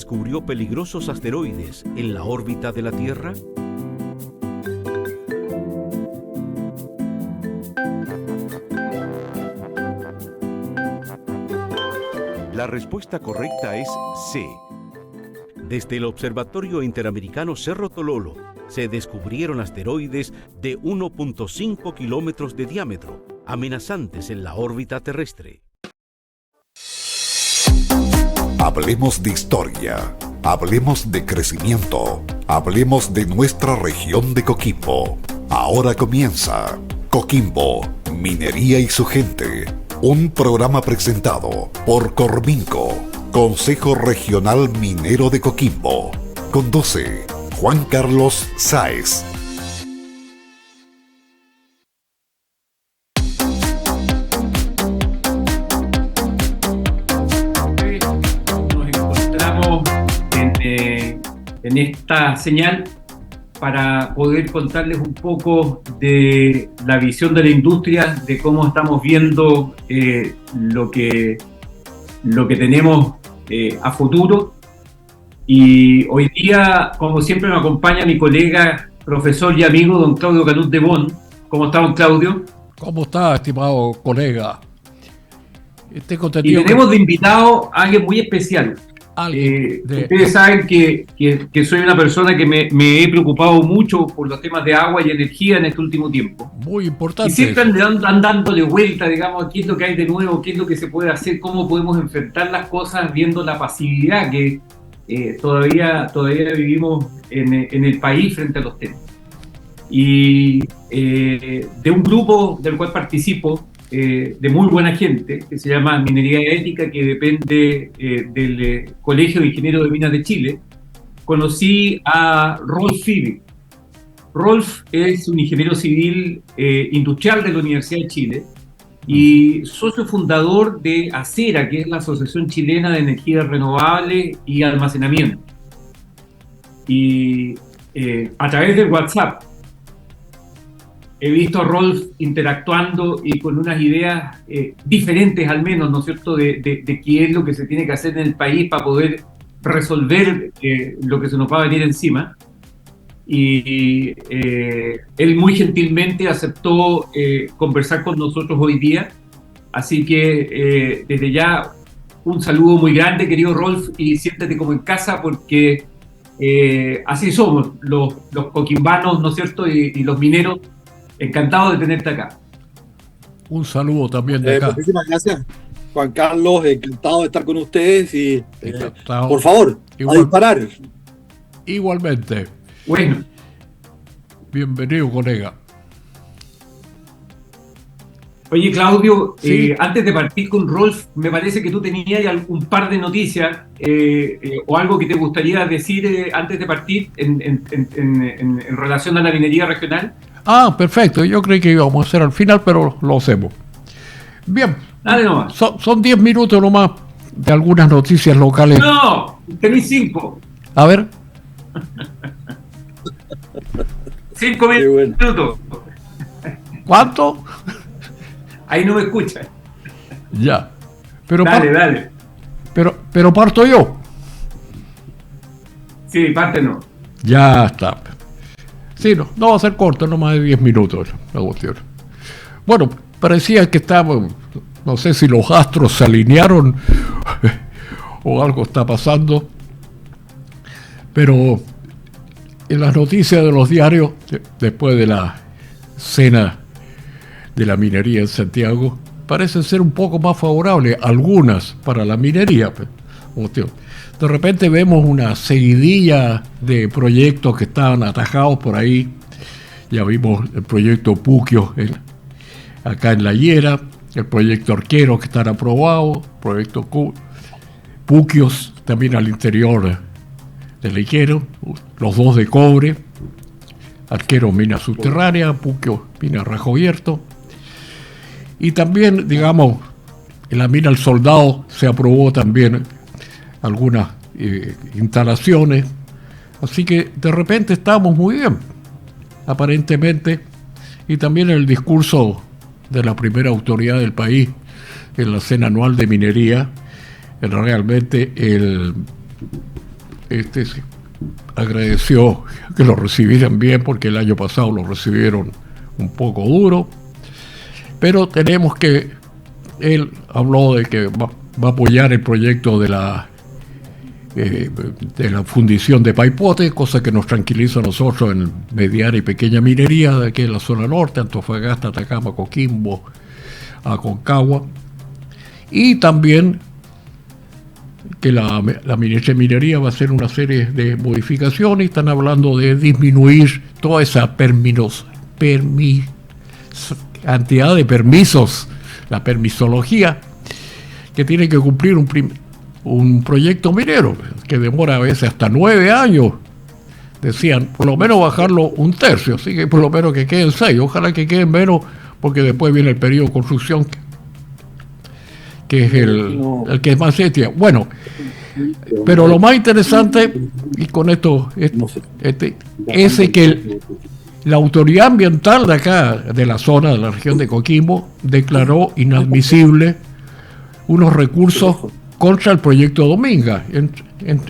descubrió peligrosos asteroides en la órbita de la Tierra? La respuesta correcta es C. Desde el Observatorio Interamericano Cerro Tololo se descubrieron asteroides de 1.5 kilómetros de diámetro, amenazantes en la órbita terrestre. Hablemos de historia, hablemos de crecimiento, hablemos de nuestra región de Coquimbo. Ahora comienza Coquimbo, Minería y su gente, un programa presentado por Corminco, Consejo Regional Minero de Coquimbo. Conduce Juan Carlos Sáez. En esta señal para poder contarles un poco de la visión de la industria, de cómo estamos viendo lo que tenemos a futuro. Y hoy día, como siempre, me acompaña mi colega, profesor y amigo, don Claudio Canut de Bonn. ¿Cómo está, don Claudio? ¿Cómo está, estimado colega? Y tenemos de invitado a alguien muy especial. Ustedes saben que soy una persona que me he preocupado mucho por los temas de agua y energía en este último tiempo. Muy importante. Y siempre andan dándole vuelta, digamos, qué es lo que hay de nuevo, qué es lo que se puede hacer, cómo podemos enfrentar las cosas viendo la pasividad que todavía vivimos en el país frente a los temas. Y de un grupo del cual participo, de muy buena gente, que se llama Minería Ética, que depende del Colegio de Ingenieros de Minas de Chile, conocí a Rolf Fiebig. Rolf es un ingeniero civil industrial de la Universidad de Chile y socio fundador de ACERA, que es la Asociación Chilena de Energías Renovables y Almacenamiento. Y a través del WhatsApp he visto a Rolf interactuando y con unas ideas diferentes al menos, ¿no es cierto?, de qué es lo que se tiene que hacer en el país para poder resolver lo que se nos va a venir encima. Y él muy gentilmente aceptó conversar con nosotros hoy día. Así que desde ya un saludo muy grande, querido Rolf, y siéntate como en casa porque así somos los coquimbanos, ¿no es cierto?, y los mineros. Encantado de tenerte acá. Un saludo también de acá. Muchísimas gracias, Juan Carlos. Encantado de estar con ustedes y por favor, a disparar. Igualmente. Bueno. Bienvenido, colega. Oye, Claudio, sí. Antes de partir con Rolf, me parece que tú tenías un par de noticias o algo que te gustaría decir antes de partir en relación a la minería regional. Ah, perfecto. Yo creí que íbamos a hacer al final, pero lo hacemos. Bien. Dale nomás. Son 10 minutos nomás de algunas noticias locales. No, tenés 5. A ver. 5 minutos. ¿Cuánto? Ahí no me escuchas. Ya. Pero dale. Pero parto yo. Sí, parte no. Ya está. Sí, no va a ser corto, no más de 10 minutos la cuestión. Bueno, parecía que estaba, no sé si los astros se alinearon o algo está pasando, pero en las noticias de los diarios, después de la cena de la minería en Santiago, parecen ser un poco más favorables, algunas para la minería. De repente vemos una seguidilla de proyectos que estaban atajados por ahí. Ya vimos el proyecto Puquio acá en La Hiera, el proyecto Arquero que están aprobados, proyecto Puquios también al interior del Iquero, los dos de cobre, Arquero mina subterránea, Puquio mina rajo abierto. Y también, digamos, en la mina El Soldado se aprobó también algunas instalaciones, así que de repente estamos muy bien, aparentemente, y también el discurso de la primera autoridad del país en la cena anual de minería, realmente agradeció que lo recibieran bien, porque el año pasado lo recibieron un poco duro, pero tenemos que, él habló de que va a apoyar el proyecto de la fundición de Paipote, cosa que nos tranquiliza a nosotros en mediana y pequeña minería de aquí en la zona norte, Antofagasta, Atacama, Coquimbo, Aconcagua, y también que la minería va a hacer una serie de modificaciones. Están hablando de disminuir toda esa cantidad de permisos, la permisología que tiene que cumplir un proyecto minero, que demora a veces hasta 9 años. Decían, por lo menos bajarlo un tercio, así que por lo menos que queden 6, ojalá que queden menos, porque después viene el periodo de construcción, que es el que es más seria. Bueno, pero lo más interesante, y con esto, es que la autoridad ambiental de acá, de la zona, de la región de Coquimbo, declaró inadmisible unos recursos contra el proyecto Dominga, en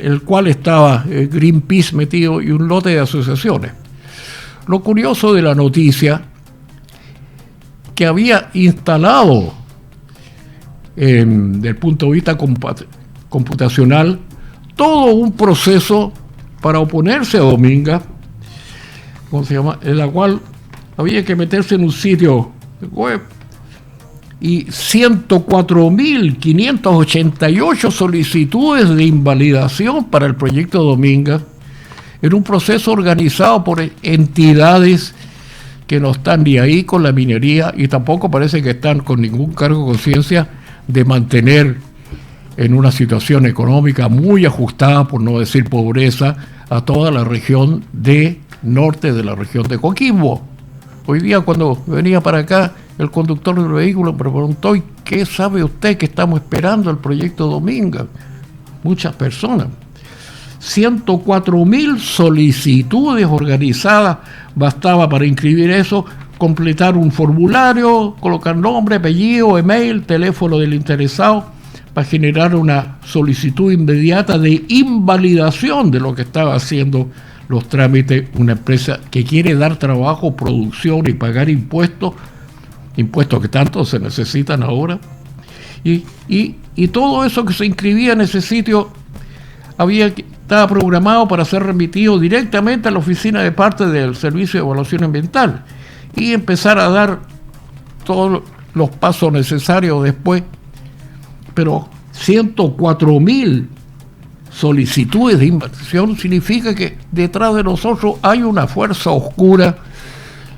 el cual estaba Greenpeace metido y un lote de asociaciones. Lo curioso de la noticia, que había instalado, desde el punto de vista computacional, todo un proceso para oponerse a Dominga, ¿cómo se llama?, en la cual había que meterse en un sitio web, y 104.588 solicitudes de invalidación para el proyecto Dominga, en un proceso organizado por entidades que no están ni ahí con la minería, y tampoco parece que están con ningún cargo de conciencia de mantener en una situación económica muy ajustada, por no decir pobreza, a toda la región norte de la región de Coquimbo. Hoy día, cuando venía para acá, el conductor del vehículo me preguntó, ¿y qué sabe usted que estamos esperando el proyecto Dominga? Muchas personas. 104.000 solicitudes organizadas, bastaba para inscribir eso, completar un formulario, colocar nombre, apellido, email, teléfono del interesado, para generar una solicitud inmediata de invalidación de lo que estaba haciendo los trámites una empresa que quiere dar trabajo, producción y pagar impuestos que tanto se necesitan ahora. Y todo eso que se inscribía en ese sitio estaba programado para ser remitido directamente a la oficina de parte del Servicio de Evaluación Ambiental y empezar a dar todos los pasos necesarios después. Pero 104.000 solicitudes de invalidación significa que detrás de nosotros hay una fuerza oscura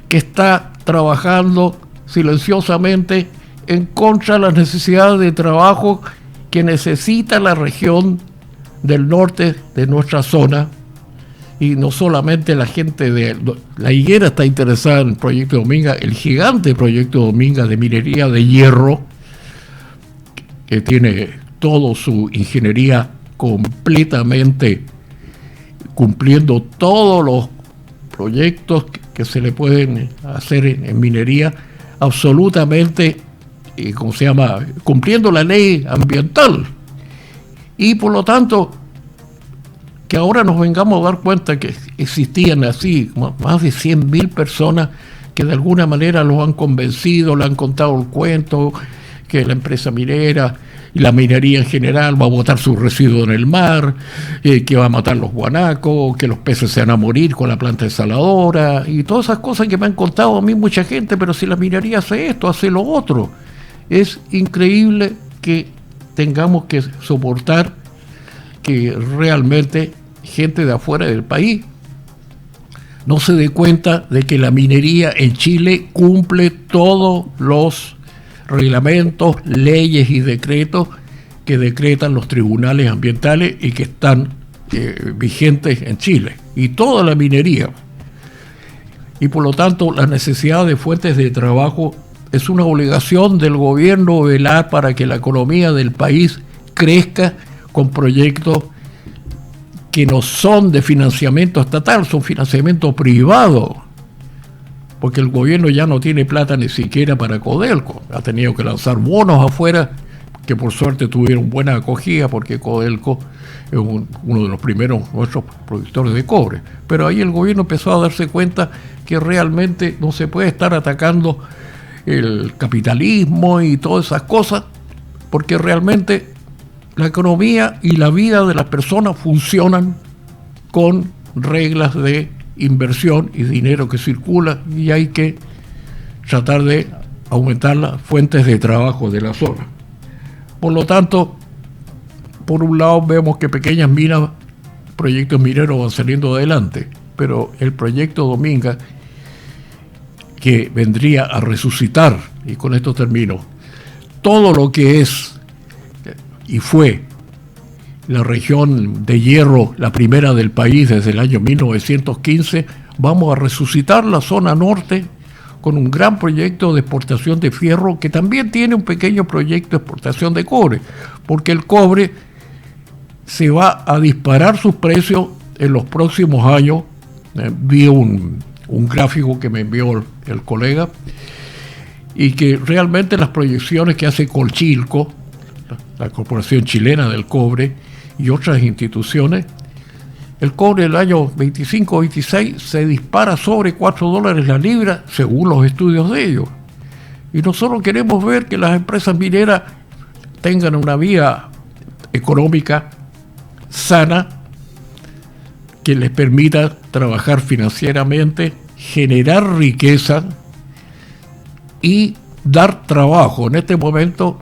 que está trabajando silenciosamente en contra de las necesidades de trabajo que necesita la región del norte de nuestra zona. Y no solamente la gente de La Higuera está interesada en el proyecto Dominga, el gigante proyecto Dominga de minería de hierro, que tiene toda su ingeniería completamente cumpliendo todos los proyectos que se le pueden hacer en minería, absolutamente, cumpliendo la ley ambiental. Y por lo tanto, que ahora nos vengamos a dar cuenta que existían así más de 100.000 personas que de alguna manera los han convencido, le han contado el cuento, que la empresa minera y la minería en general va a botar sus residuos en el mar, que va a matar los guanacos, que los peces se van a morir con la planta desaladora, y todas esas cosas que me han contado a mí mucha gente. Pero si la minería hace esto, hace lo otro. Es increíble que tengamos que soportar que realmente gente de afuera del país no se dé cuenta de que la minería en Chile cumple todos los reglamentos, leyes y decretos que decretan los tribunales ambientales y que están vigentes en Chile, y toda la minería. Y por lo tanto, la necesidad de fuentes de trabajo es una obligación del gobierno velar para que la economía del país crezca con proyectos que no son de financiamiento estatal, son financiamiento privado, porque el gobierno ya no tiene plata ni siquiera para Codelco, ha tenido que lanzar bonos afuera que por suerte tuvieron buena acogida porque Codelco es uno de los primeros nuestros productores de cobre. Pero ahí el gobierno empezó a darse cuenta que realmente no se puede estar atacando el capitalismo y todas esas cosas, porque realmente la economía y la vida de las personas funcionan con reglas de inversión y dinero que circula, y hay que tratar de aumentar las fuentes de trabajo de la zona. Por lo tanto, por un lado vemos que pequeñas minas, proyectos mineros van saliendo adelante, pero el proyecto Dominga, que vendría a resucitar, y con esto termino, todo lo que es y fue la región de hierro, la primera del país desde el año 1915, vamos a resucitar la zona norte con un gran proyecto de exportación de fierro, que también tiene un pequeño proyecto de exportación de cobre, porque el cobre se va a disparar sus precios en los próximos años. Vi un gráfico que me envió el colega, y que realmente las proyecciones que hace Colchilco, la Corporación Chilena del Cobre, y otras instituciones, el cobre del año 25-26 se dispara sobre $4 la libra, según los estudios de ellos. Y nosotros queremos ver que las empresas mineras tengan una vía económica sana, que les permita trabajar financieramente, generar riqueza y dar trabajo. En este momento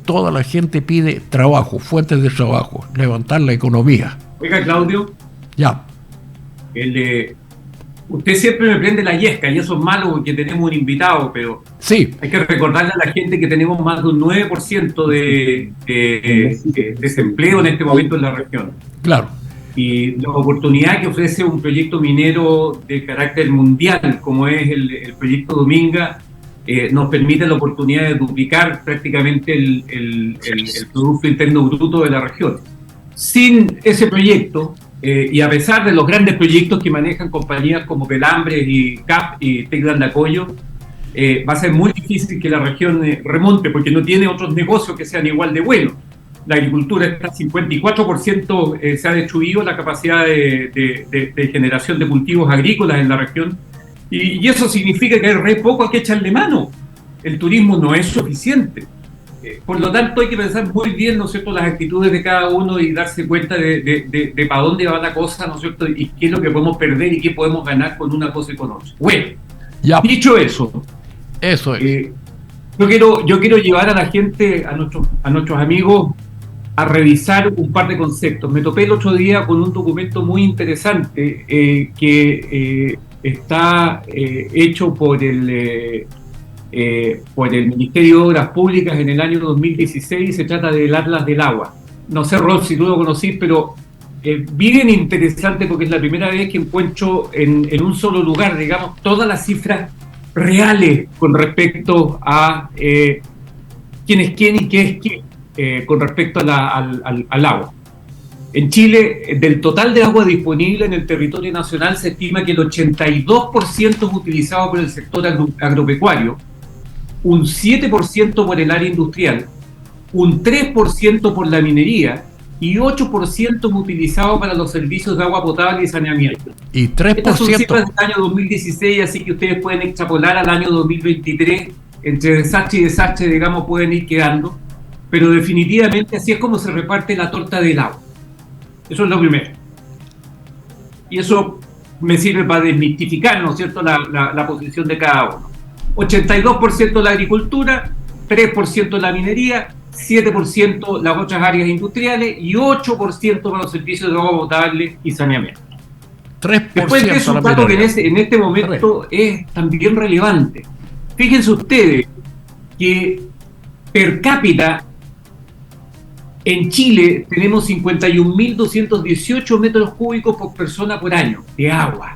toda la gente pide trabajo, fuentes de trabajo, levantar la economía. Oiga, Claudio. Ya. Usted siempre me prende la yesca, y eso es malo porque tenemos un invitado, pero sí, hay que recordarle a la gente que tenemos más de un 9% de desempleo en este momento en la región. Claro. Y la oportunidad que ofrece un proyecto minero de carácter mundial, como es el proyecto Dominga, nos permite la oportunidad de duplicar prácticamente el Producto Interno Bruto de la región. Sin ese proyecto, y a pesar de los grandes proyectos que manejan compañías como Pelambres y CAP y Teclan de Acollo, va a ser muy difícil que la región remonte, porque no tiene otros negocios que sean igual de buenos. La agricultura está 54%, se ha destruido la capacidad de generación de cultivos agrícolas en la región, y eso significa que hay re poco a que echarle mano. El turismo no es suficiente. Por lo tanto, hay que pensar muy bien, ¿no es cierto?, las actitudes de cada uno y darse cuenta de para dónde va la cosa, ¿no es cierto?, y qué es lo que podemos perder y qué podemos ganar con una cosa y con otra. Bueno, ya. Dicho eso, es. Yo quiero llevar a la gente, a nuestros amigos, a revisar un par de conceptos. Me topé el otro día con un documento muy interesante que está hecho por el Ministerio de Obras Públicas en el año 2016, y se trata del Atlas del Agua. No sé, Rol, si tú lo conocís, pero bien interesante, porque es la primera vez que encuentro en un solo lugar, digamos, todas las cifras reales con respecto a quién es quién y qué es qué con respecto al agua. En Chile, del total de agua disponible en el territorio nacional, se estima que el 82% es utilizado por el sector agropecuario, un 7% por el área industrial, un 3% por la minería y 8% es utilizado para los servicios de agua potable y saneamiento. Y 3%. Estas son cifras del año 2016, así que ustedes pueden extrapolar al año 2023. Entre desastre y desastre, digamos, pueden ir quedando, pero definitivamente así es como se reparte la torta del agua. Eso es lo primero. Y eso me sirve para desmitificar, ¿no es cierto?, la posición de cada uno. 82% la agricultura, 3% la minería, 7% las otras áreas industriales y 8% para los servicios de agua potable y saneamiento. 3%. Después de eso, un dato que en este momento es también relevante. Fíjense ustedes que per cápita en Chile tenemos 51.218 metros cúbicos por persona por año de agua.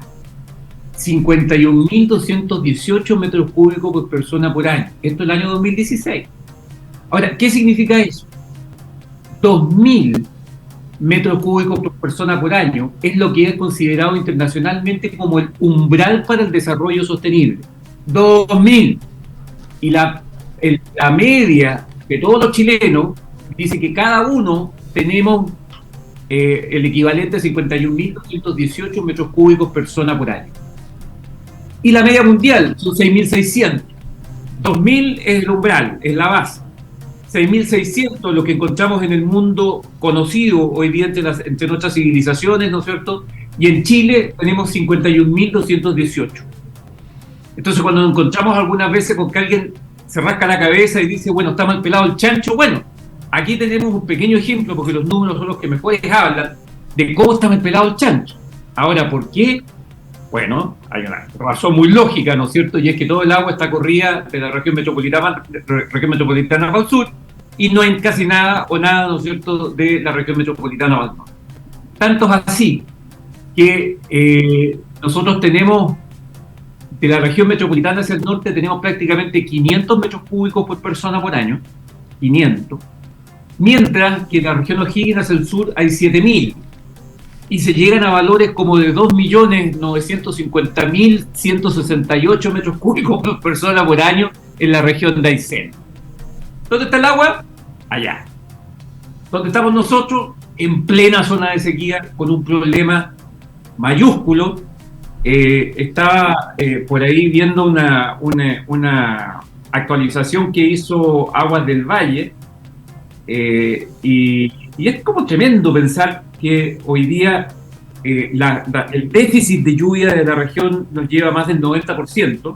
51.218 metros cúbicos por persona por año. Esto es el año 2016. Ahora, ¿qué significa eso? 2.000 metros cúbicos por persona por año es lo que es considerado internacionalmente como el umbral para el desarrollo sostenible. 2.000. Y la media de todos los chilenos dice que cada uno tenemos el equivalente a 51.218 metros cúbicos persona por año. Y la media mundial son 6.600. 2.000 es el umbral, es la base. 6.600 lo que encontramos en el mundo conocido hoy día entre nuestras civilizaciones, ¿no es cierto? Y en Chile tenemos 51.218. Entonces, cuando nos encontramos algunas veces con que alguien se rasca la cabeza y dice, bueno, está mal pelado el chancho, bueno, aquí tenemos un pequeño ejemplo, porque los números son los que mejores hablan de cómo está mal pelado el chancho. Ahora, ¿por qué? Bueno, hay una razón muy lógica, ¿no es cierto? Y es que todo el agua está corrida de la región metropolitana para el sur y no hay casi nada o nada, ¿no es cierto?, de la región metropolitana para el norte. Tanto es así que nosotros tenemos, de la región metropolitana hacia el norte, tenemos prácticamente 500 metros cúbicos por persona por año, 500, mientras que en la región O'Higgins hacia el sur hay 7.000. Y se llegan a valores como de 2.950.168 metros cúbicos por persona por año en la región de Aysén. ¿Dónde está el agua? Allá. ¿Dónde estamos nosotros? En plena zona de sequía, con un problema mayúsculo. Estaba por ahí viendo una actualización que hizo Aguas del Valle, y es como tremendo pensar que hoy día el déficit de lluvia de la región nos lleva más del 90%,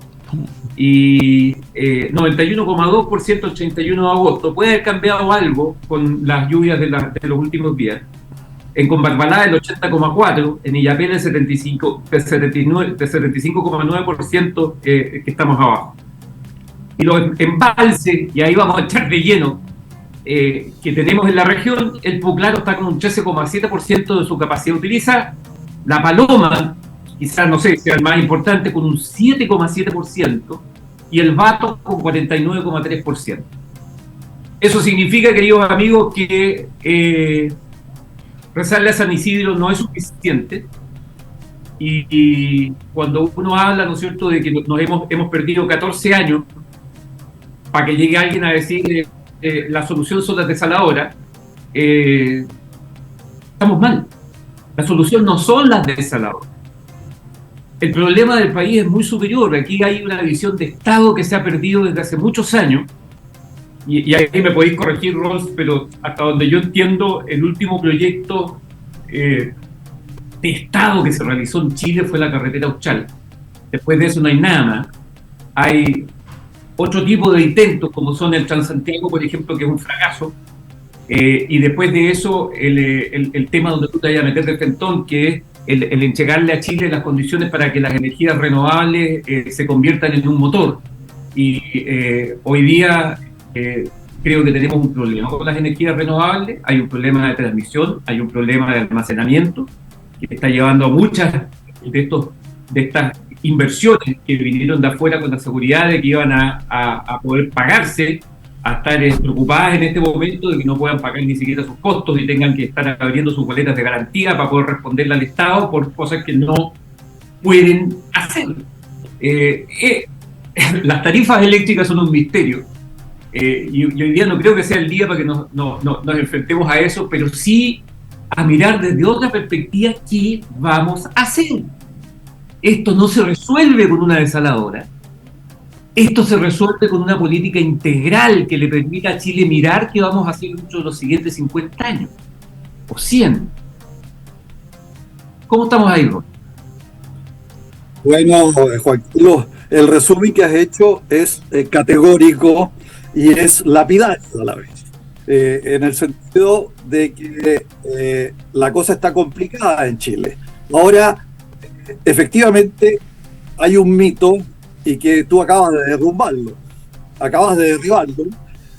y 91,2% el 31 de agosto. Puede haber cambiado algo con las lluvias de los últimos días. En Combarbalá el 80,4%, en Illapel el 75,9%, que estamos abajo. Y los embalses, y ahí vamos a echar de lleno, que tenemos en la región, el Puclaro está con un 13,7% de su capacidad utilizada, La Paloma, quizás, no sé, sea el más importante, con un 7,7%, y el Bato con 49,3%. Eso significa, queridos amigos, que rezarle a San Isidro no es suficiente, y cuando uno habla, ¿no es cierto?, de que hemos perdido 14 años para que llegue alguien a decir la solución son las desaladoras, estamos mal. La solución no son las desaladoras. El problema del país es muy superior. Aquí hay una visión de Estado que se ha perdido desde hace muchos años, y ahí me podéis corregir, Rolf, pero hasta donde yo entiendo, el último proyecto de Estado que se realizó en Chile fue la carretera Austral. Después de eso no hay nada más. Hay otro tipo de intentos, como son el Transantiago, por ejemplo, que es un fracaso, y después de eso el tema donde tú te vayas a meter de frentón, que es el entregarle a Chile las condiciones para que las energías renovables se conviertan en un motor. Y hoy día creo que tenemos un problema con las energías renovables, hay un problema de transmisión, hay un problema de almacenamiento, que está llevando a muchas de estas inversiones que vinieron de afuera con la seguridad de que iban a poder pagarse, a estar preocupadas en este momento de que no puedan pagar ni siquiera sus costos y tengan que estar abriendo sus boletas de garantía para poder responderle al Estado por cosas que no pueden hacer. Las tarifas eléctricas son un misterio, y hoy día no creo que sea el día para que nos enfrentemos a eso, pero sí a mirar desde otra perspectiva qué vamos a hacer. Esto no se resuelve con una desaladora. Esto se resuelve con una política integral que le permita a Chile mirar qué vamos a hacer dentro de los siguientes 50 años o 100. ¿Cómo estamos ahí, Ron? Bueno, Juan Carlos, el resumen que has hecho es categórico y es lapidario a la vez. En el sentido de que la cosa está complicada en Chile. Ahora, efectivamente, hay un mito y que tú acabas de derribarlo,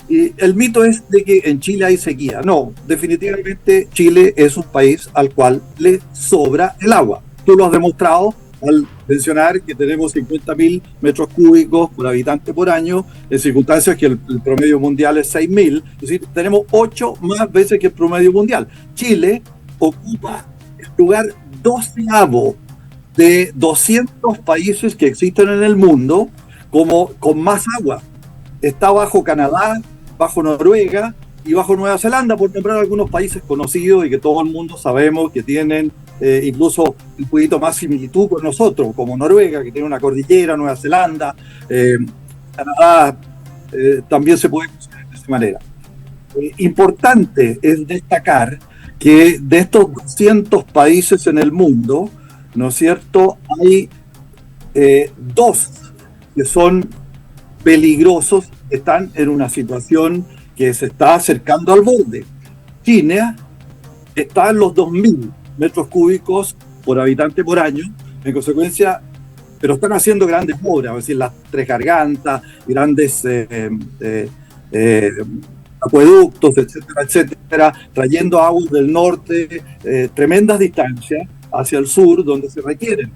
y el mito es de que en Chile hay sequía. No, definitivamente Chile es un país al cual le sobra el agua. Tú lo has demostrado al mencionar que tenemos 50.000 metros cúbicos por habitante por año, en circunstancias que el promedio mundial es 6.000, es decir, tenemos 8 más veces que el promedio mundial. Chile ocupa el lugar 12º de 200 países que existen en el mundo con más agua. Está bajo Canadá, bajo Noruega, y bajo Nueva Zelanda, por nombrar algunos países conocidos y que todo el mundo sabemos que tienen incluso un poquito más similitud con nosotros, como Noruega, que tiene una cordillera, Nueva Zelanda, Canadá, también se puede considerar de esa manera. Importante es destacar que de estos 200 países en el mundo, ¿no es cierto?, hay dos que son peligrosos, están en una situación que se está acercando al borde. China está en los 2.000 metros cúbicos por habitante por año, en consecuencia, pero están haciendo grandes obras, es decir, las Tres Gargantas, grandes acueductos, etcétera, etcétera, trayendo aguas del norte, tremendas distancias hacia el sur, donde se requieren.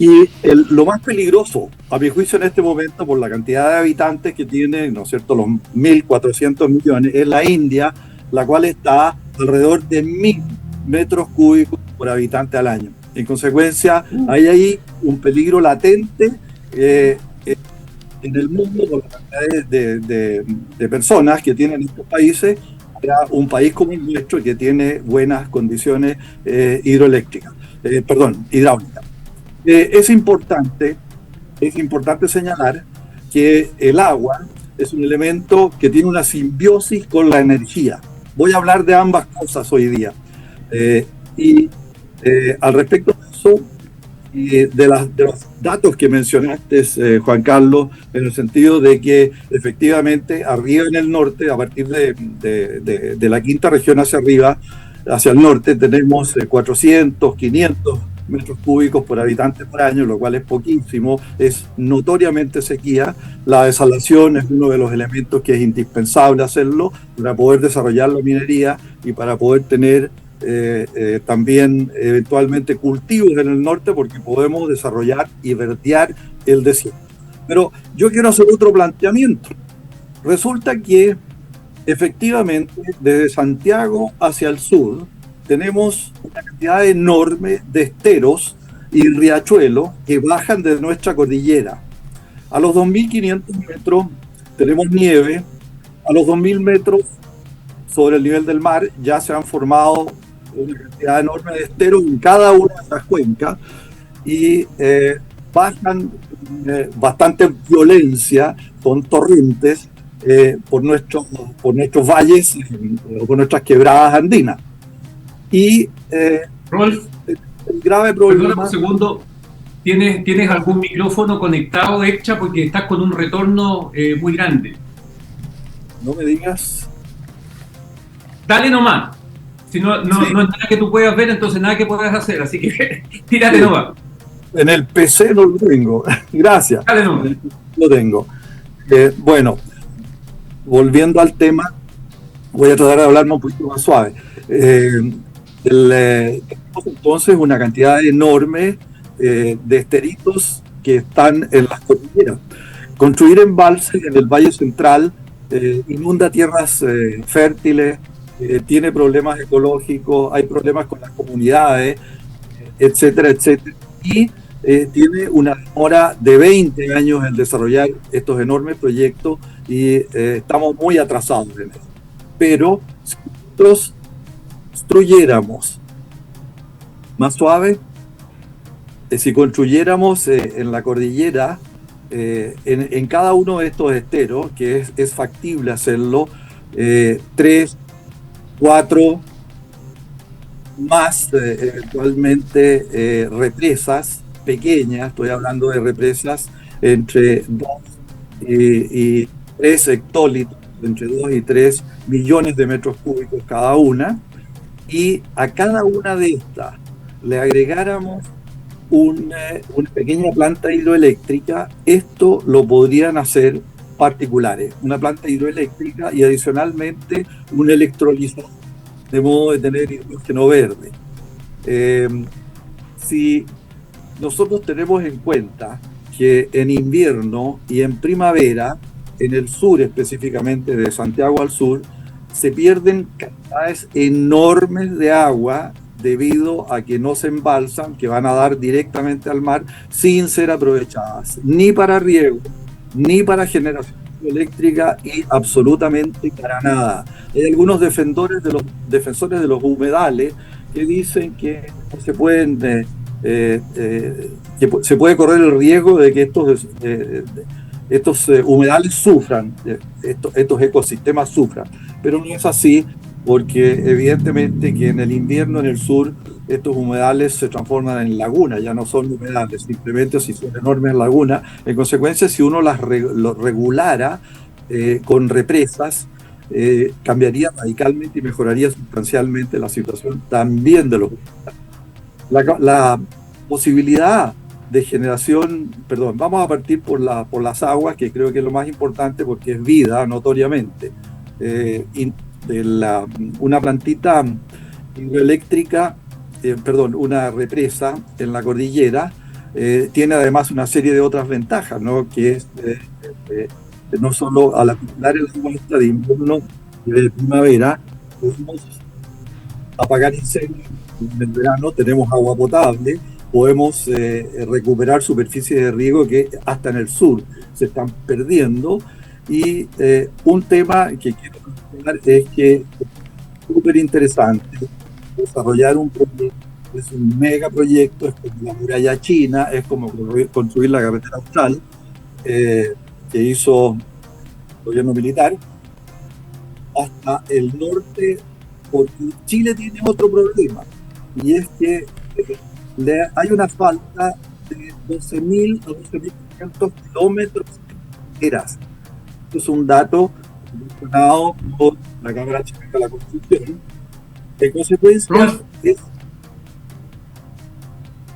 Y lo más peligroso, a mi juicio en este momento, por la cantidad de habitantes que tiene, ¿no es cierto?, los 1.400 millones, es la India, la cual está alrededor de 1.000 metros cúbicos por habitante al año. En consecuencia, hay ahí un peligro latente en el mundo por la cantidad de personas que tienen estos países, para un país como el nuestro que tiene buenas condiciones hidráulicas. Es importante señalar que el agua es un elemento que tiene una simbiosis con la energía. Voy a hablar de ambas cosas hoy día. Al respecto de eso, de los datos que mencionaste, Juan Carlos, en el sentido de que efectivamente arriba en el norte, a partir de la quinta región hacia arriba, hacia el norte, tenemos 400, 500 metros cúbicos por habitante por año, lo cual es poquísimo, es notoriamente sequía. La desalación es uno de los elementos que es indispensable hacerlo para poder desarrollar la minería y para poder tener también eventualmente cultivos en el norte, porque podemos desarrollar y verdear el desierto. Pero yo quiero hacer otro planteamiento. Resulta que efectivamente desde Santiago hacia el sur tenemos una cantidad enorme de esteros y riachuelos que bajan de nuestra cordillera. A los 2.500 metros tenemos nieve, a los 2.000 metros sobre el nivel del mar ya se han formado una cantidad enorme de esteros en cada una de las cuencas y bajan bastante violencia con torrentes por nuestros valles o por nuestras quebradas andinas. Y Rolf, el grave problema... Perdona un segundo, ¿tienes algún micrófono conectado, Hecha? Porque estás con un retorno muy grande. No me digas. Dale nomás. Si no Sí. no es nada que tú puedas ver, entonces nada que puedas hacer. Así que tírate nomás. En el PC no lo tengo. Gracias. Dale nomás. Lo tengo. Bueno, volviendo al tema, voy a tratar de hablarme un poquito más suave. Tenemos entonces una cantidad enorme de esteritos que están en las cordilleras. Construir embalses en el Valle Central inunda tierras fértiles, tiene problemas ecológicos, hay problemas con las comunidades, etcétera, etcétera. Y tiene una demora de 20 años en desarrollar estos enormes proyectos y estamos muy atrasados en eso. Pero si nosotros construyéramos más suave, si construyéramos en la cordillera, en cada uno de estos esteros, que es factible hacerlo, 3, 4 más eventualmente represas pequeñas, estoy hablando de represas entre 2 y 3 hectolitros, entre 2 y 3 millones de metros cúbicos cada una, y a cada una de estas le agregáramos una pequeña planta hidroeléctrica. Esto lo podrían hacer particulares, una planta hidroeléctrica y adicionalmente un electrolizador, de modo de tener hidrógeno verde. Si nosotros tenemos en cuenta que en invierno y en primavera, en el sur específicamente, de Santiago al sur, se pierden cantidades enormes de agua debido a que no se embalsan, que van a dar directamente al mar sin ser aprovechadas, ni para riego, ni para generación eléctrica y absolutamente para nada. Hay algunos defensores de los humedales que dicen que no se pueden, que se puede correr el riesgo de que estos humedales sufran, estos ecosistemas sufran, pero no es así, porque evidentemente que en el invierno en el sur estos humedales se transforman en lagunas, ya no son humedales, simplemente si son enormes lagunas. En consecuencia, si uno lo regulara con represas, cambiaría radicalmente y mejoraría sustancialmente la situación también de los humedales. La posibilidad de generación, perdón, vamos a partir por las aguas, que creo que es lo más importante porque es vida, notoriamente. Una plantita hidroeléctrica, una represa en la cordillera, tiene además una serie de otras ventajas, ¿no? Que es no solo al acumular el agua de invierno y de primavera, podemos apagar incendios en el verano, tenemos agua potable, podemos recuperar superficies de riego que hasta en el sur se están perdiendo. Y un tema que quiero mencionar es que es súper interesante desarrollar un proyecto, es un megaproyecto, es como la muralla china, es como construir la carretera austral que hizo el gobierno militar hasta el norte, porque Chile tiene otro problema, y es que hay una falta de 12.000 a 12.500 kilómetros de carreteras. Esto es un dato mencionado por la Cámara Chilena de la Construcción. En consecuencia,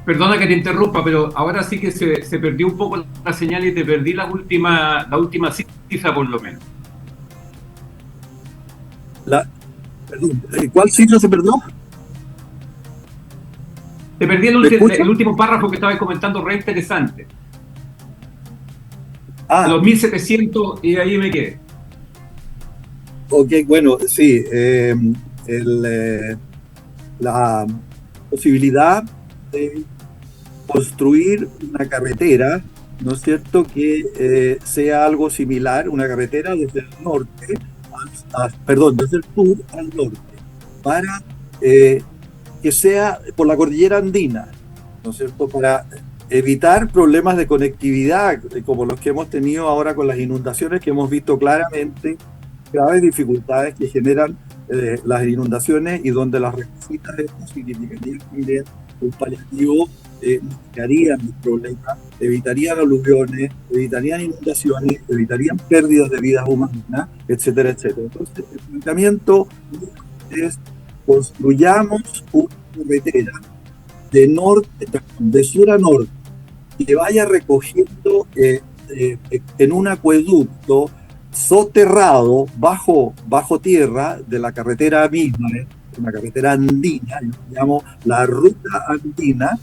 Perdona que te interrumpa, pero ahora sí que se perdió un poco la señal y te perdí la última cifra por lo menos. ¿Cuál cifra se perdió? Te perdí el último párrafo que estabas comentando, re interesante. Los 1.700 y ahí me quedé. Ok, bueno, sí. La posibilidad de construir una carretera, ¿no es cierto?, que sea algo similar, una carretera desde el norte, desde el sur al norte, para que sea por la cordillera andina, ¿no es cierto?, para evitar problemas de conectividad como los que hemos tenido ahora con las inundaciones, que hemos visto claramente graves dificultades que generan las inundaciones, y donde las requisitas de esto significarían también un paliativo, mitigarían los problemas, evitarían aluviones, evitarían inundaciones, evitarían pérdidas de vidas humanas, etcétera, etcétera. Entonces, el planteamiento es: construyamos una carretera de sur a norte, que vaya recogiendo en un acueducto soterrado bajo tierra de la carretera misma, una carretera andina, yo llamo la ruta andina,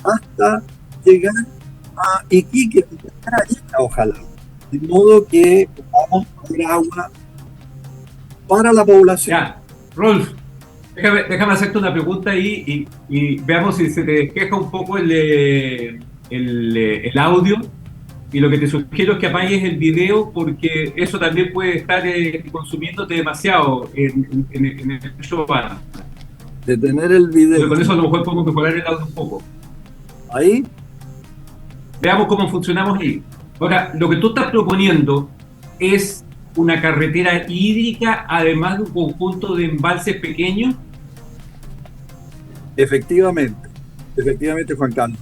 hasta llegar a Iquique, ojalá, de modo que podamos poner agua para la población. Ya, Rolf, déjame hacerte una pregunta ahí y veamos si se te despeja un poco el audio. Y lo que te sugiero es que apagues el video, porque eso también puede estar consumiéndote demasiado en el show. Detener el video. Pero con eso a lo mejor podemos mejorar el audio un poco. Ahí. Veamos cómo funcionamos ahí. Ahora, lo que tú estás proponiendo es una carretera hídrica, además de un conjunto de embalses pequeños. Efectivamente, Juan Carlos.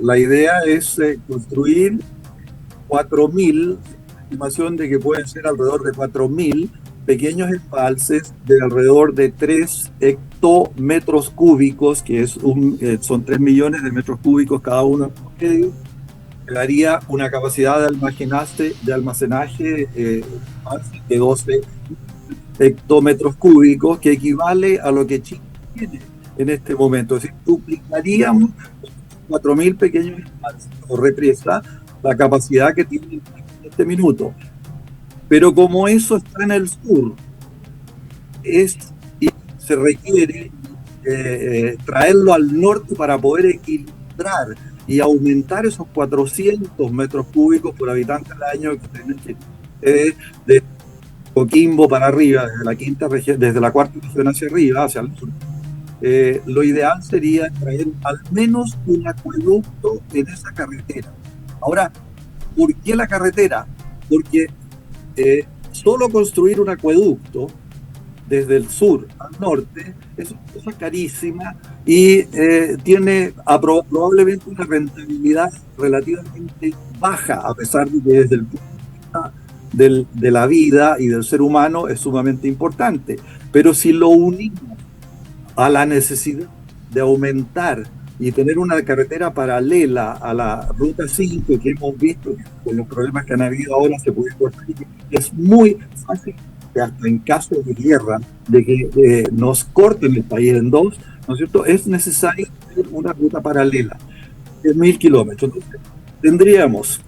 La idea es construir 4.000, estimación de que pueden ser alrededor de 4.000 pequeñños embalses de alrededor de 3 hectómetros cúbicos, que son 3 millones de metros cúbicos cada uno, que daría una capacidad de almacenaje de 12 hectómetros cúbicos, que equivale a lo que Chile tiene en este momento. Es decir, duplicaríamos 4.000 pequeños embalses o represas la capacidad que tiene en este minuto. Pero como eso está en el sur, y se requiere traerlo al norte para poder equilibrar y aumentar esos 400 metros cúbicos por habitante al año que de Coquimbo para arriba, desde la quinta región, desde la cuarta región hacia arriba, hacia el sur, lo ideal sería traer al menos un acueducto en esa carretera. Ahora, ¿por qué la carretera? Porque solo construir un acueducto desde el sur al norte es una cosa carísima y tiene probablemente una rentabilidad relativamente baja, a pesar de que desde el punto de vista de la vida y del ser humano es sumamente importante. Pero si lo unimos a la necesidad de aumentar y tener una carretera paralela a la Ruta 5, que hemos visto que con los problemas que han habido ahora se puede cortar, es muy fácil que hasta en caso de guerra, de que nos corten el país en dos, ¿no es cierto?, es necesario tener una ruta paralela, 10.000 kilómetros. Entonces, tendríamos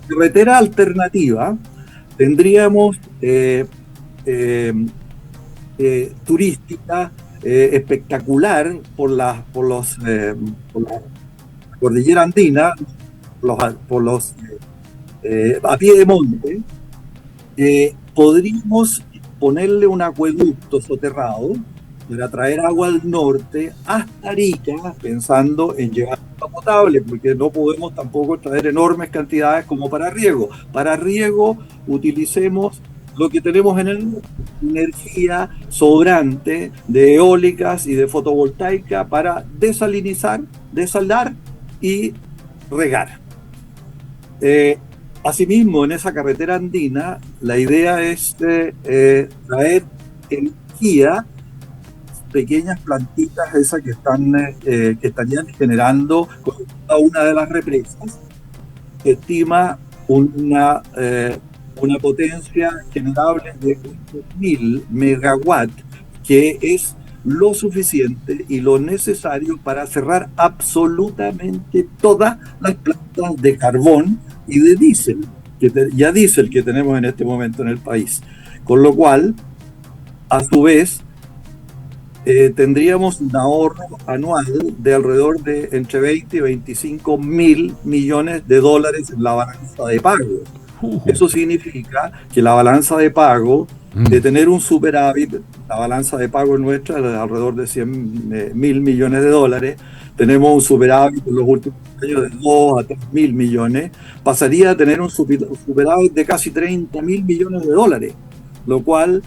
carretera alternativa, tendríamos turística, espectacular por la cordillera andina, a pie de monte. Podríamos ponerle un acueducto soterrado para traer agua al norte hasta Arica, pensando en llevar agua potable, porque no podemos tampoco traer enormes cantidades como para riego. Para riego utilicemos lo que tenemos en el energía sobrante de eólicas y de fotovoltaica para desalinizar, desaldar y regar. Asimismo, en esa carretera andina, la idea es traer energía, pequeñas plantitas esas que estarían generando con cada una de las represas. Se estima una potencia generable de 1.000 megawatts, que es lo suficiente y lo necesario para cerrar absolutamente todas las plantas de carbón y de diésel, diésel que tenemos en este momento en el país. Con lo cual, a su vez, tendríamos un ahorro anual de alrededor de entre 20 y 25 mil millones de dólares en la balanza de pago. Eso significa que la balanza de pago, de tener un superávit, la balanza de pago nuestra es de alrededor de 100 mil millones de dólares, tenemos un superávit en los últimos años de 2 a 3 mil millones, pasaría a tener un superávit de casi 30 mil millones de dólares, lo cual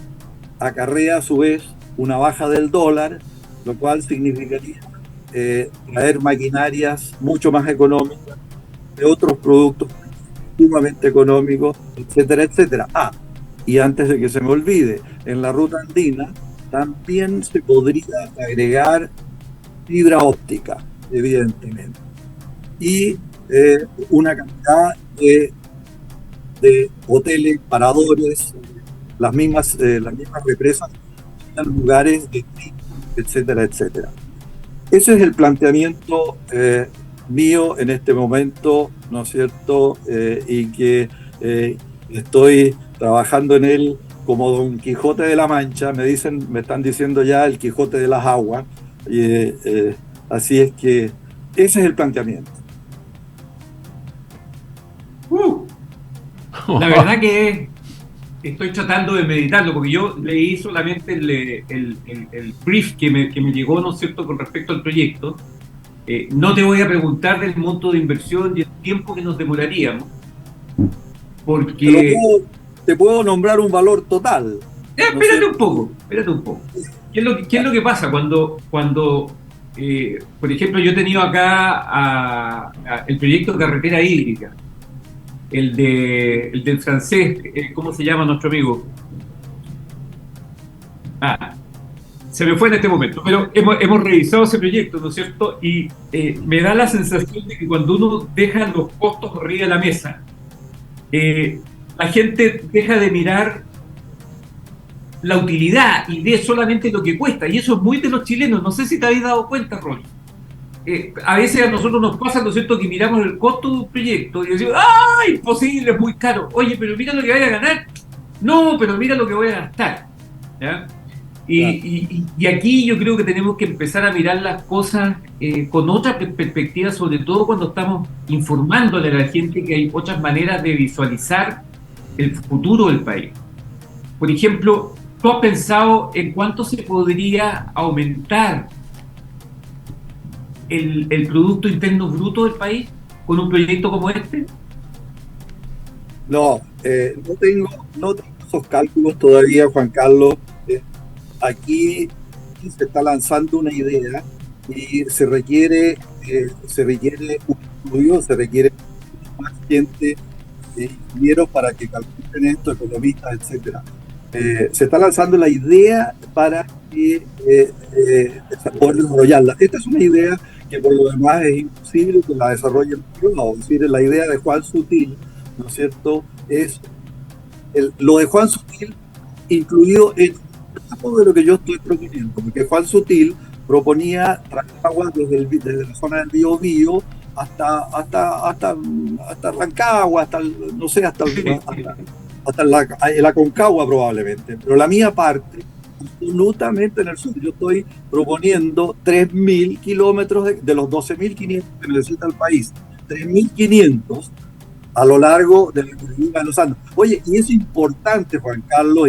acarrea a su vez una baja del dólar, lo cual significaría traer maquinarias mucho más económicas de otros productos sumamente económicos, etcétera, etcétera. Y antes de que se me olvide, en la ruta andina también se podría agregar fibra óptica, evidentemente, y una cantidad de hoteles, paradores, las mismas represas, lugares de etcétera, etcétera. Ese es el planteamiento mío en este momento, ¿no es cierto? Y que estoy trabajando en él como Don Quijote de la Mancha. Me están diciendo ya el Quijote de las aguas. Así es que ese es el planteamiento. La verdad que estoy tratando de meditarlo, porque yo leí solamente el brief que me llegó, ¿no es cierto?, con respecto al proyecto. No te voy a preguntar del monto de inversión y el tiempo que nos demoraríamos, porque... Te puedo nombrar un valor total. Espérate un poco. ¿Qué es lo que pasa cuando por ejemplo, yo he tenido acá el proyecto de carretera hídrica, el del francés, ¿cómo se llama nuestro amigo? Se me fue en este momento, pero hemos revisado ese proyecto, ¿no es cierto? Y me da la sensación de que cuando uno deja los costos arriba de la mesa, la gente deja de mirar la utilidad y ve solamente lo que cuesta, y eso es muy de los chilenos. No sé si te habéis dado cuenta, Ronnie. A veces a nosotros nos pasa, ¿no es cierto?, que miramos el costo de un proyecto y decimos, ¡ah, imposible, es muy caro! Oye, pero mira lo que voy a ganar. No, pero mira lo que voy a gastar, ¿ya? Y aquí yo creo que tenemos que empezar a mirar las cosas con otra perspectiva, sobre todo cuando estamos informándole a la gente que hay otras maneras de visualizar el futuro del país. Por ejemplo, ¿tú has pensado en cuánto se podría aumentar el Producto Interno Bruto del país con un proyecto como este? No, no tengo esos cálculos todavía, Juan Carlos. Aquí se está lanzando una idea y se requiere un estudio, se requiere más gente, ingenieros para que calculen esto, economistas, etcétera. Se está lanzando la idea para poder desarrollarla. Esta es una idea que por lo demás es imposible que la desarrolle el privado. Es decir, la idea de Juan Sutil, ¿no es cierto?, es lo de Juan Sutil incluido en algo de lo que yo estoy proponiendo, porque Juan Sutil proponía Rancagua desde la zona del Biobío hasta Rancagua, hasta la Aconcagua probablemente, pero la mía parte absolutamente en el sur. Yo estoy proponiendo 3.000 kilómetros de los 12.500 que necesita el país, 3.500 a lo largo de la cordillera de los Andes. Oye, y es importante, Juan Carlos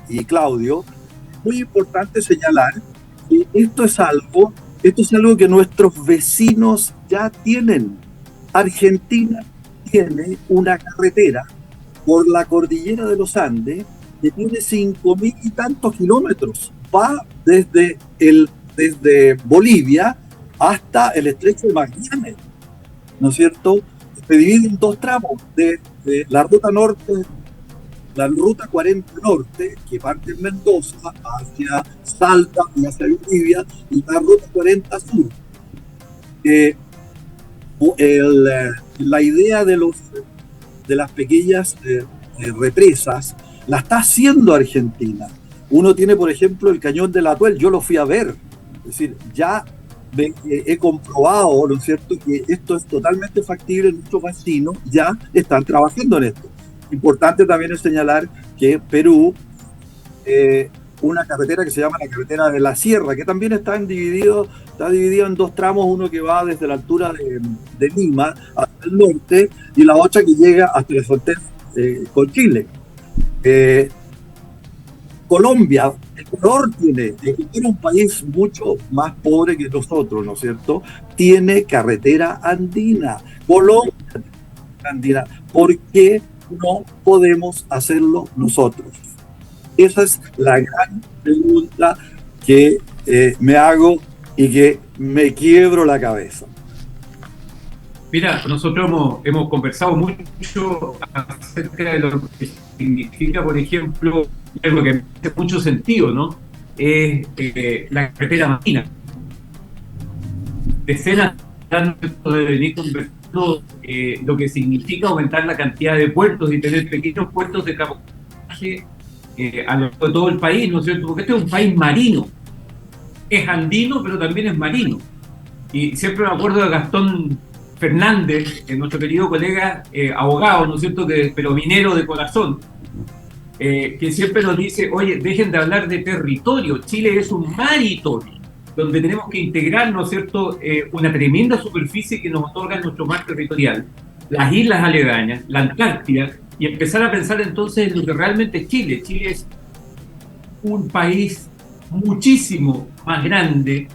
y Claudio, muy importante señalar que esto es algo que nuestros vecinos ya tienen. Argentina tiene una carretera por la cordillera de los Andes que tiene 5.000 y tantos kilómetros. Va desde Bolivia hasta el estrecho de Magallanes, ¿no es cierto? Se divide en dos tramos, de la ruta norte, la ruta 40 norte, que parte en Mendoza hacia Salta y hacia Bolivia, y la ruta 40 sur. La idea de las pequeñas represas la está haciendo Argentina. Uno tiene, por ejemplo, el cañón del Atuel, yo lo fui a ver, es decir, ya he comprobado, ¿no es cierto?, que esto es totalmente factible. Nuestros vecinos ya están trabajando en esto. Importante también es señalar que Perú, una carretera que se llama la carretera de la Sierra, que también está dividido en dos tramos, uno que va desde la altura de Lima hasta el norte y la otra que llega hasta la frontera con Chile. Colombia, Ecuador tiene un país mucho más pobre que nosotros, ¿no es cierto? Tiene carretera andina. Colombia tiene carretera andina. ¿Por qué no podemos hacerlo nosotros? Esa es la gran pregunta que me hago y que me quiebro la cabeza. Mira, nosotros hemos conversado mucho acerca de lo que significa, por ejemplo, algo que me hace mucho sentido, ¿no? Es la carretera marina. Decenas de años de venir conversando lo que significa aumentar la cantidad de puertos y tener pequeños puertos de cabotaje a lo largo de todo el país, ¿no es cierto? Porque este es un país marino. Es andino, pero también es marino. Y siempre me acuerdo de Gastón Fernández, nuestro querido colega abogado, ¿no es cierto?, pero minero de corazón, que siempre nos dice, oye, dejen de hablar de territorio, Chile es un maritorio, donde tenemos que integrar, ¿no es cierto?, una tremenda superficie que nos otorga nuestro mar territorial, las islas aledañas, la Antártida, y empezar a pensar entonces en lo que realmente es Chile. Chile es un país muchísimo más grande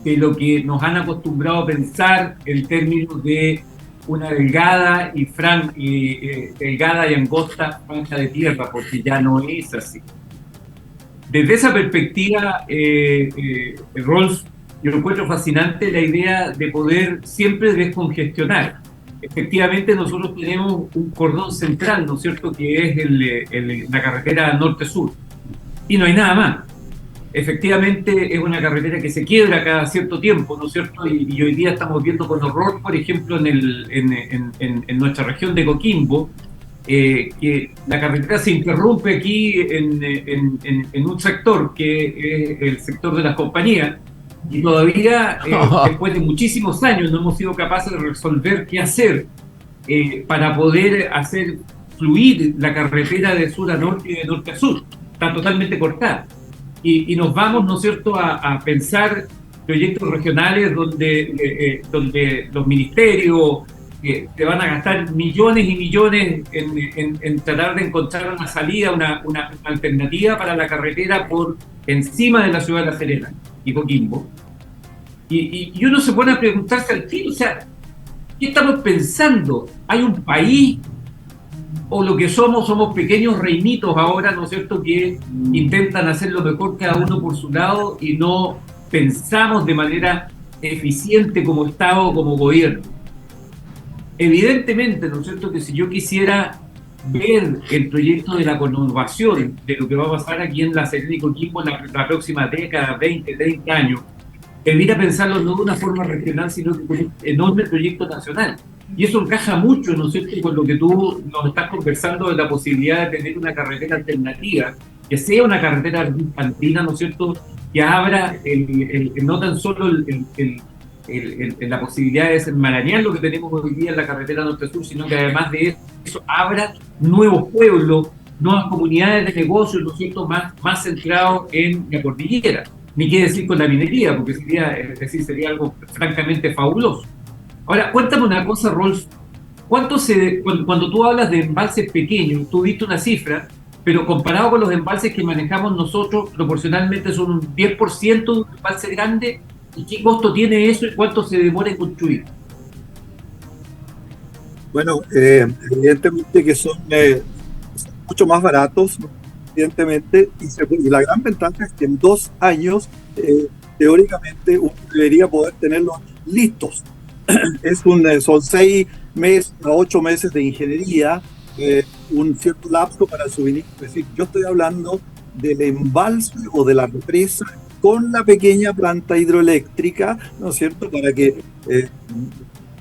de lo que nos han acostumbrado a pensar en términos de una delgada y angosta franja de tierra, porque ya no es así. Desde esa perspectiva, Rolf, yo encuentro fascinante la idea de poder siempre descongestionar. Efectivamente, nosotros tenemos un cordón central, ¿no es cierto?, que es la carretera norte-sur, y no hay nada más. Efectivamente, es una carretera que se quiebra cada cierto tiempo, ¿no es cierto? Y hoy día estamos viendo con horror, por ejemplo, en nuestra región de Coquimbo, que la carretera se interrumpe aquí en un sector, que es el sector de las compañías, y todavía, después de muchísimos años, no hemos sido capaces de resolver qué hacer para poder hacer fluir la carretera de sur a norte y de norte a sur. Está totalmente cortada. Y nos vamos, ¿no es cierto?, a pensar proyectos regionales donde los ministerios que te van a gastar millones y millones en tratar de encontrar una salida, una alternativa para la carretera por encima de la ciudad de La Serena y Coquimbo. Y uno se pone a preguntarse al tiro, o sea, ¿qué estamos pensando? ¿Hay un país o lo que somos pequeños reinitos ahora, ¿no es cierto?, que intentan hacer lo mejor cada uno por su lado y no pensamos de manera eficiente como Estado, como gobierno? Evidentemente, ¿no es cierto?, que si yo quisiera ver el proyecto de la conurbación, de lo que va a pasar aquí en La Serena y Coquimbo la próxima década, 20, 30 años, evita pensarlo no de una forma regional, sino que con un enorme proyecto nacional. Y eso encaja mucho, ¿no es cierto?, con lo que tú nos estás conversando de la posibilidad de tener una carretera alternativa, que sea una carretera andina, ¿no es cierto?, que abra no tan solo la posibilidad de desenmarañar lo que tenemos hoy día en la carretera norte-sur, sino que además de eso abra nuevos pueblos, nuevas comunidades de negocios, ¿no es cierto?, más centrados en la cordillera. Ni qué decir con la minería, porque sería algo francamente fabuloso. Ahora, cuéntame una cosa, Rolf. Cuando tú hablas de embalses pequeños, tú diste una cifra, pero comparado con los embalses que manejamos nosotros, proporcionalmente son un 10% de un embalse grande. ¿Y qué costo tiene eso y cuánto se demora en construir? Bueno, evidentemente que son mucho más baratos, evidentemente, y la gran ventaja es que en 2 años, teóricamente, uno debería poder tenerlos listos. Son 6 meses a 8 meses de ingeniería, un cierto lapso para el suministro. Es decir, yo estoy hablando del embalse o de la represa con la pequeña planta hidroeléctrica, ¿no es cierto?, para que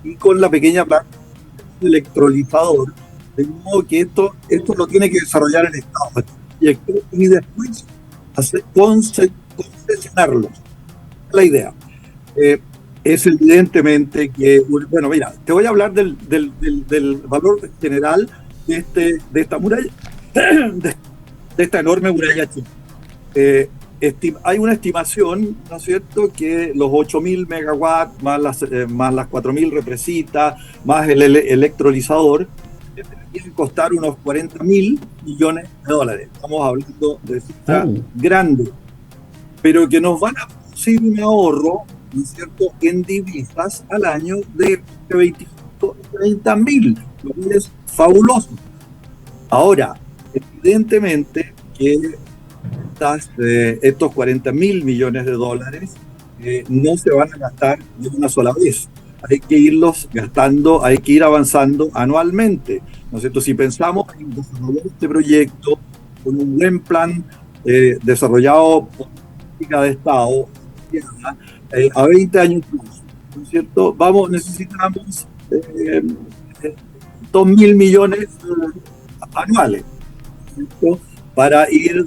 y con la pequeña planta electrolizador, de modo que esto lo tiene que desarrollar el Estado y después concesionarlo. La idea es evidentemente que, bueno, mira, te voy a hablar del valor general de esta muralla, de esta enorme muralla china. Hay una estimación, ¿no es cierto?, que los 8.000 megawatts más las 4.000 represitas, más el electrolizador, deberían costar unos 40.000 millones de dólares. Estamos hablando de cifras grandes, pero que nos van a producir un ahorro, ¿no es cierto?, en divisas al año de 25 a 30.000, lo que es fabuloso. Ahora, evidentemente que estos 40.000 millones de dólares no se van a gastar de una sola vez. Hay que irlos gastando, hay que ir avanzando anualmente, ¿no es cierto? Si pensamos en desarrollar este proyecto con un buen plan desarrollado por política de Estado a 20 años más, ¿no es cierto? Necesitamos 2.000 millones anuales, ¿no es cierto?, para ir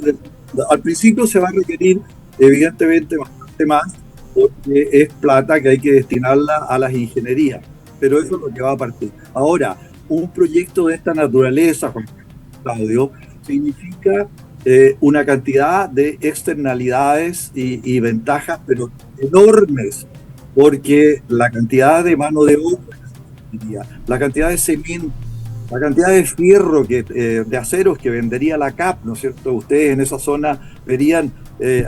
al principio se va a requerir evidentemente bastante más, porque es plata que hay que destinarla a las ingenierías, pero eso es lo que va a partir. Ahora, un proyecto de esta naturaleza, Claudio, significa una cantidad de externalidades y ventajas, pero enormes, porque la cantidad de mano de obra, la cantidad de cemento, la cantidad de fierro, de aceros que vendería la CAP, ¿no es cierto? Ustedes en esa zona verían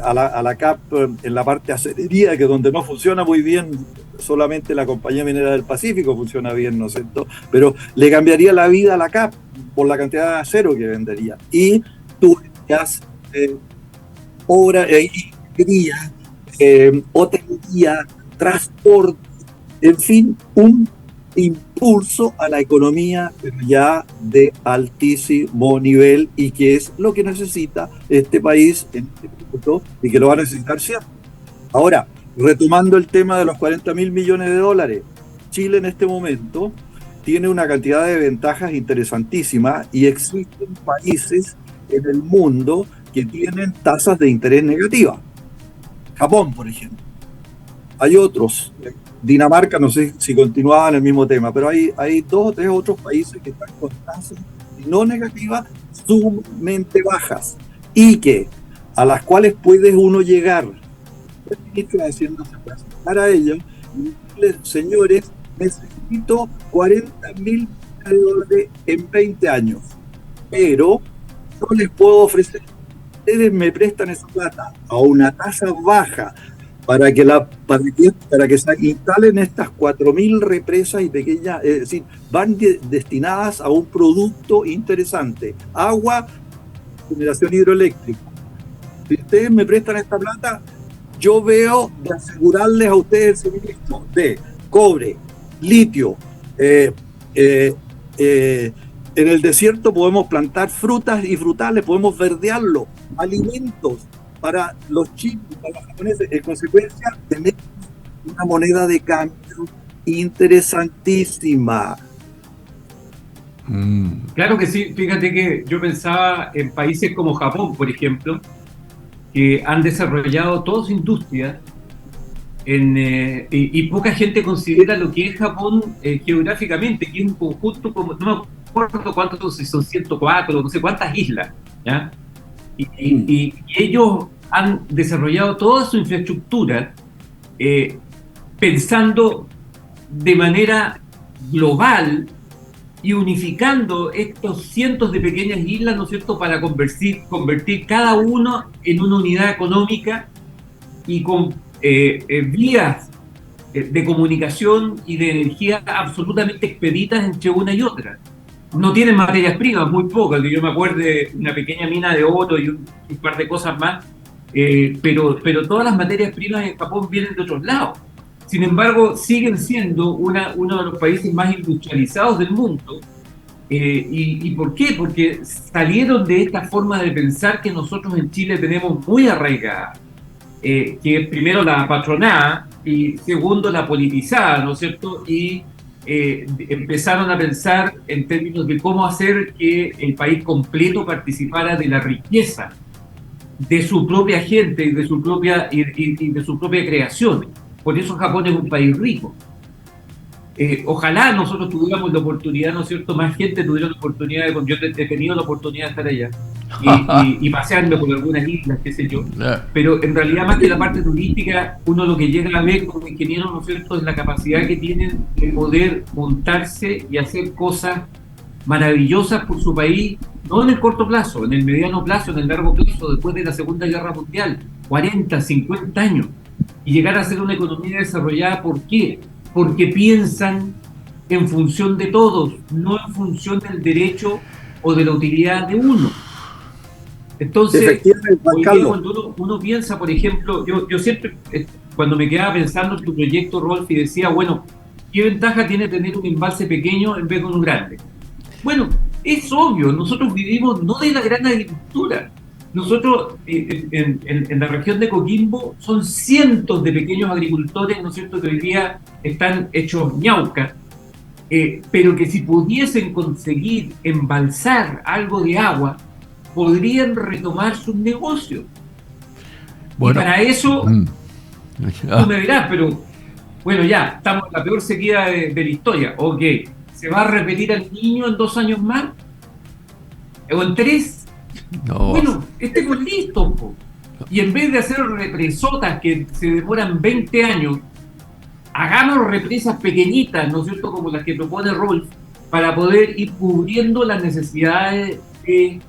a la CAP en la parte de acerería, que donde no funciona muy bien, solamente la Compañía Minera del Pacífico funciona bien, ¿no es cierto? Pero le cambiaría la vida a la CAP por la cantidad de acero que vendería. Y tú verías obra, ingeniería, hotelería, transporte, en fin, un impulso a la economía, pero ya de altísimo nivel, y que es lo que necesita este país en este punto y que lo va a necesitar siempre. Ahora, retomando el tema de los 40.000 millones de dólares, Chile en este momento tiene una cantidad de ventajas interesantísimas y existen países en el mundo que tienen tasas de interés negativas. Japón, por ejemplo. Hay otros. Dinamarca, no sé si continuaba en el mismo tema, pero hay 2 o 3 otros países que están con tasas no negativas, sumamente bajas, y a las cuales puede uno llegar. El ministro de Hacienda se puede acercar a ellos y decirles: señores, necesitamos necesito 40.000 dólares en 20 años, pero yo les puedo ofrecer, ustedes me prestan esa plata a una tasa baja para que se instalen estas 4.000 represas y pequeñas, es decir, van destinadas a un producto interesante, agua, generación hidroeléctrica. Si ustedes me prestan esta plata, yo veo de asegurarles a ustedes el suministro de cobre, litio. En el desierto podemos plantar frutas y frutales, podemos verdearlo, alimentos para los chinos, para los japoneses. En consecuencia, tenemos una moneda de cambio interesantísima. Claro que sí, fíjate que yo pensaba en países como Japón, por ejemplo, que han desarrollado toda su industria y poca gente considera lo que es Japón geográficamente, que es un conjunto, como no me acuerdo cuántos, si son 104, no sé cuántas islas, ¿ya? Y ellos han desarrollado toda su infraestructura pensando de manera global y unificando estos cientos de pequeñas islas, ¿no es cierto?, para convertir cada uno en una unidad económica y con vías de comunicación y de energía absolutamente expeditas entre una y otra. No tienen materias primas, muy pocas, que yo me acuerde, una pequeña mina de oro y un par de cosas más, pero todas las materias primas en Japón vienen de otros lados. Sin embargo, siguen siendo uno de los países más industrializados del mundo. ¿Y por qué? Porque salieron de esta forma de pensar que nosotros en Chile tenemos muy arraigada, que es primero la patronada y segundo la politizada, ¿no es cierto? Y empezaron a pensar en términos de cómo hacer que el país completo participara de la riqueza de su propia gente y de su propia creación. Por eso Japón es un país rico. Ojalá nosotros tuviéramos la oportunidad, ¿no es cierto? Más gente tuviera la oportunidad yo he tenido la oportunidad de estar allá y pasearme por algunas islas, qué sé yo. Pero en realidad, más que la parte turística, uno lo que llega a ver como ingeniero, ¿no es cierto?, es la capacidad que tienen de poder montarse y hacer cosas maravillosas por su país, no en el corto plazo, en el mediano plazo, en el largo plazo, después de la Segunda Guerra Mundial, 40, 50 años. Y llegar a ser una economía desarrollada, ¿por qué? Porque piensan en función de todos, no en función del derecho o de la utilidad de uno. Entonces, hoy día cuando uno piensa, por ejemplo, yo siempre, cuando me quedaba pensando en tu proyecto, Rolf, y decía, bueno, ¿qué ventaja tiene tener un embalse pequeño en vez de uno grande? Bueno, es obvio, nosotros vivimos no de la gran agricultura. Nosotros, en la región de Coquimbo, son cientos de pequeños agricultores, ¿no es cierto?, que hoy día están hechos ñaucas, pero que si pudiesen conseguir embalsar algo de agua, podrían retomar sus negocios. Bueno, y para eso, tú me dirás, pero bueno, ya, estamos en la peor sequía de la historia. Ok, ¿se va a repetir al niño en 2 años más? ¿O en 3? No. Bueno, estemos listos, po. Y en vez de hacer represotas que se demoran 20 años, hagamos represas pequeñitas, ¿no es cierto?, como las que propone Rolf, para poder ir cubriendo las necesidades de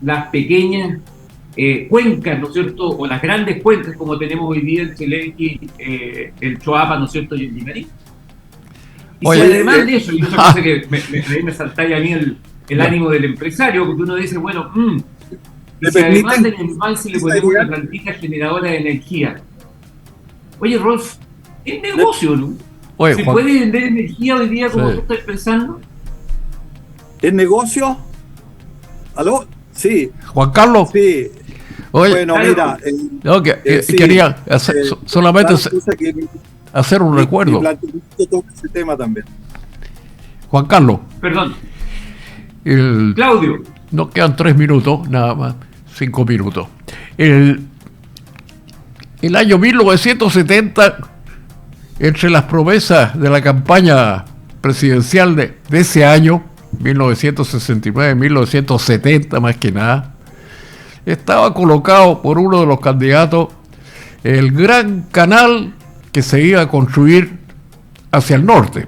las pequeñas cuencas, ¿no es cierto?, o las grandes cuencas como tenemos hoy día en Chelenqui, el Choapa, ¿no es cierto?, y el Limarí. Y oye, si además de eso, y otra cosa que me saltáis a mí el ánimo del empresario, porque uno dice, bueno, si además del embalse le ponemos una plantita generadora de energía. Oye, Rolf, es negocio, ¿no? Oye, ¿se puede vender energía hoy día como tú estás pensando? ¿Es negocio? ¿Aló? Sí. Juan Carlos. Sí. Oye, bueno, mira. Sí, quería hacer, solamente hacer un recuerdo. Toca ese tema también. Juan Carlos. Perdón. Claudio. Nos quedan 3 minutos, nada más, 5 minutos. El año 1970, entre las promesas de la campaña presidencial de ese año, 1969, 1970 más que nada, estaba colocado por uno de los candidatos el gran canal que se iba a construir hacia el norte,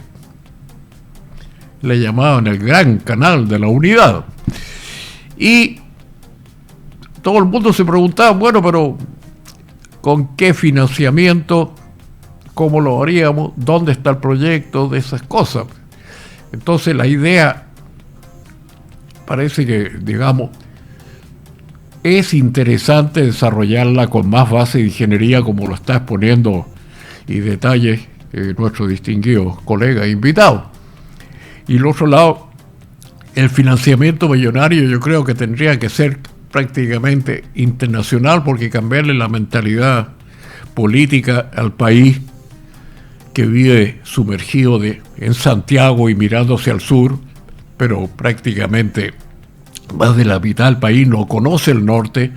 le llamaban el Gran Canal de la Unidad. Y todo el mundo se preguntaba, bueno, pero ¿con qué financiamiento? ¿Cómo lo haríamos? ¿Dónde está el proyecto? De esas cosas. Entonces la idea parece que, digamos, es interesante desarrollarla con más base de ingeniería, como lo está exponiendo y detalle nuestro distinguido colega invitado. Y al otro lado, el financiamiento millonario yo creo que tendría que ser prácticamente internacional, porque cambiarle la mentalidad política al país que vive sumergido en Santiago y mirando hacia el sur, pero prácticamente más de la mitad del país no conoce el norte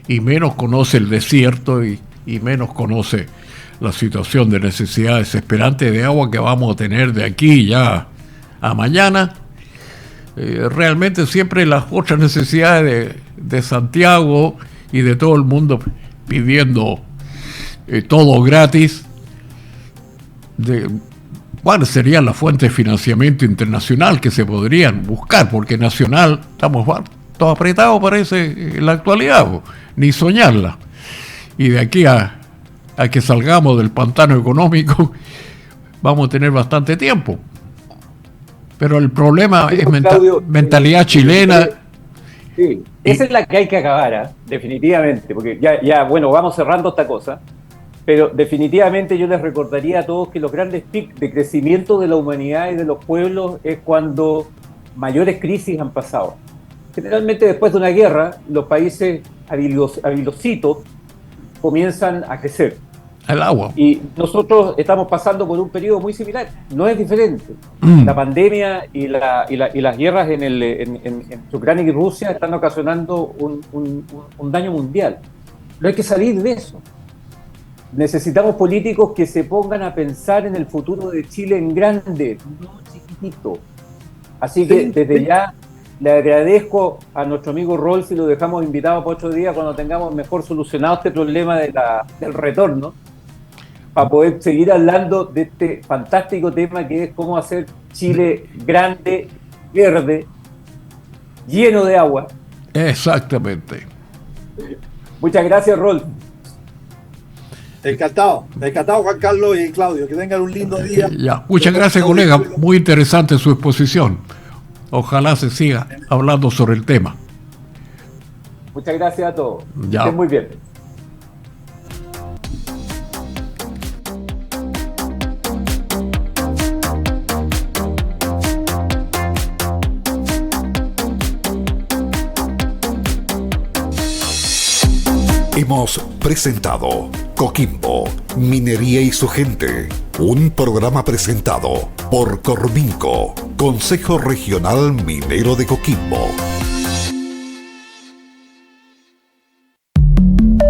y menos conoce el desierto y menos conoce la situación de necesidad desesperante de agua que vamos a tener de aquí ya a mañana. Realmente siempre las otras necesidades de Santiago y de todo el mundo pidiendo todo gratis, ¿cuál sería la fuente de financiamiento internacional que se podrían buscar? Porque nacional estamos todos apretados, parece, en la actualidad, ni soñarla. Y de aquí a que salgamos del pantano económico vamos a tener bastante tiempo. Pero el problema es Claudio, mentalidad chilena. Sí, esa es la que hay que acabar, definitivamente, porque ya, bueno, vamos cerrando esta cosa, pero definitivamente yo les recordaría a todos que los grandes picos de crecimiento de la humanidad y de los pueblos es cuando mayores crisis han pasado. Generalmente después de una guerra, los países habilositos comienzan a crecer. El agua. Y nosotros estamos pasando por un periodo muy similar, no es diferente. La pandemia y las guerras en Ucrania y Rusia están ocasionando un daño mundial. No hay que salir de eso. Necesitamos políticos que se pongan a pensar en el futuro de Chile en grande, no chiquitito. Así que desde ya le agradezco a nuestro amigo Rolf y lo dejamos invitado para otro día cuando tengamos mejor solucionado este problema del retorno, para poder seguir hablando de este fantástico tema que es cómo hacer Chile grande, verde, lleno de agua. Exactamente. Muchas gracias, Rolf. Encantado Juan Carlos y Claudio, que tengan un lindo día. Ya. Muchas gracias, colega, muy interesante su exposición. Ojalá se siga hablando sobre el tema. Muchas gracias a todos. Ya. Estén muy bien. Hemos presentado Coquimbo, Minería y su gente, un programa presentado por Corminco, Consejo Regional Minero de Coquimbo.